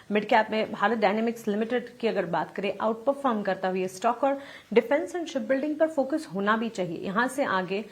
Mid cap में Bharat dynamics limited की अगर बात करें, आउट परफॉर्म करता हुआ स्टॉक और डिफेंस एंड शिप बिल्डिंग पर फोकस होना भी चाहिए। यहां से आगे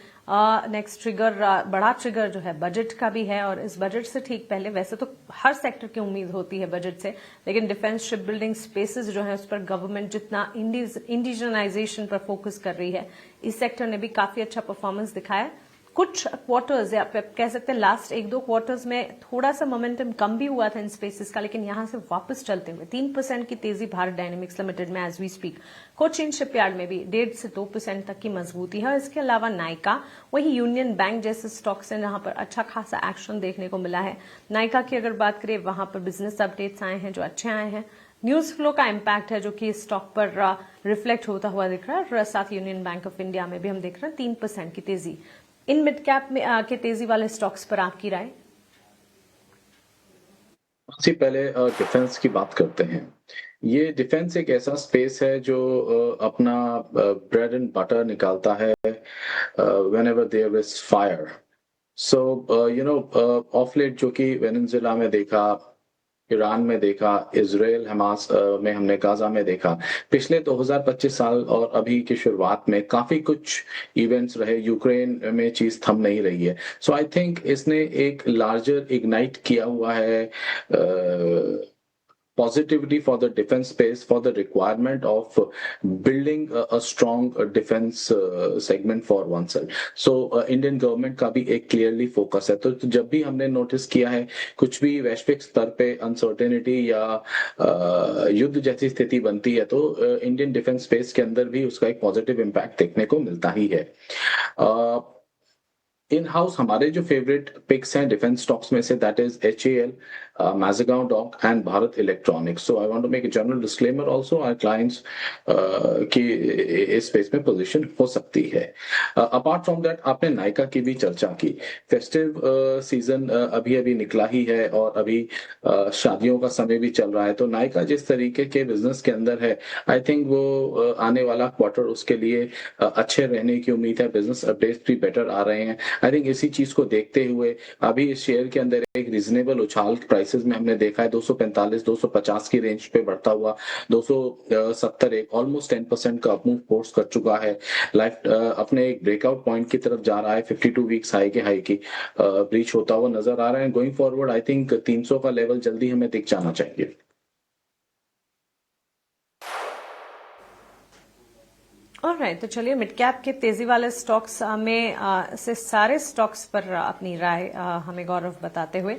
नेक्स्ट ट्रिगर, बड़ा ट्रिगर जो है बजट का भी है, और इस बजट से ठीक पहले वैसे तो हर सेक्टर की उम्मीद होती है बजट से, लेकिन डिफेंस शिप बिल्डिंग स्पेसेस जो है उस पर गवर्नमेंट जितना इंडिजनाइजेशन पर फोकस कर रही है, इस सेक्टर ने भी काफी अच्छा परफॉर्मेंस दिखाया। कुछ क्वार्टर्स या आप कह सकते हैं लास्ट 1-2 क्वार्टर्स में थोड़ा सा मोमेंटम कम भी हुआ था इन स्पेसेस का, लेकिन यहां से वापस चलते हुए 3% की तेजी भारत डायनेमिक्स लिमिटेड में as we speak. Cochin shipyard में भी 1.5 से 2% तक की मजबूती है। इसके अलावा नाइका, वही यूनियन बैंक जैसे स्टॉक्स हैं जहां पर अच्छा खासा एक्शन देखने को मिला है। नाइका की अगर बात करें, वहां पर बिजनेस अपडेट्स आए हैं जो अच्छे आए हैं। न्यूज फ्लो का इम्पैक्ट है जो कि स्टॉक पर रिफ्लेक्ट होता हुआ दिख रहा है, और साथ यूनियन बैंक ऑफ इंडिया में भी हम देख रहे हैं 3% की तेजी। इन मिड कैप में के तेजी वाले स्टॉक्स पर आपकी राय? सबसे पहले डिफेंस की बात करते हैं। ये डिफेंस एक ऐसा स्पेस है जो अपना ब्रेड एंड बटर निकालता है whenever there is fire. So of late जो कि वेनेजुएला में देखा, ईरान में देखा, इजराइल हमास में हमने गाजा में देखा, पिछले 2025 साल और अभी की शुरुआत में काफी कुछ इवेंट्स रहे, यूक्रेन में चीज थम नहीं रही है। सो आई थिंक इसने एक लार्जर इग्नाइट किया हुआ है positivity for the defense space, for the requirement of building a strong defense segment for oneself. So Indian government का भी एक clearly focus है। तो जब भी हमने notice किया है कुछ भी वैश्विक स्तर पे uncertainty या युद्ध जैसी स्थिति बनती है, तो इंडियन डिफेंस स्पेस के अंदर भी उसका एक पॉजिटिव इम्पैक्ट देखने को मिलता ही है। इन हाउस हमारे जो फेवरेट पिक्स हैं डिफेंस स्टॉक्स में से, that is HAL, Mazagon Dock and Bharat electronics. So I want to make a general disclaimer also, our clients की इस स्पेस में पोजीशन हो सकती है। अपार्ट फ्रॉम दैट, आपने नायका की भी चर्चा की। फेस्टिव सीजन अभी अभी निकला ही है और अभी शादियों का समय भी चल रहा है, तो नायका जिस तरीके के बिजनेस के अंदर है, आई थिंक वो आने वाला क्वार्टर उसके लिए अच्छे रहने की उम्मीद है। बिजनेस अपडेट्स भी बेटर आ रहे हैं। आई थिंक इसी चीज को देखते हुए अभी इस शेयर के अंदर एक रीजनेबल उछाल प्राइसेस में हमने देखा है, 245-250 की रेंज पे बढ़ता हुआ 270, एक ऑलमोस्ट 10% का अपमूव फोर्स कर चुका है। लाइफ अपने एक ब्रेकआउट पॉइंट की तरफ जा रहा है, 52 वीक्स हाई की ब्रीच होता हुआ नजर आ रहा है। गोइंग फॉरवर्ड आई थिंक 300 का लेवल जल्दी हमें दिख जाना चाहिए। ऑलराइट, तो चलिए मिड कैप के तेजी वाले स्टॉक्स में से सारे स्टॉक्स पर अपनी राय हमें गौरव बताते हुए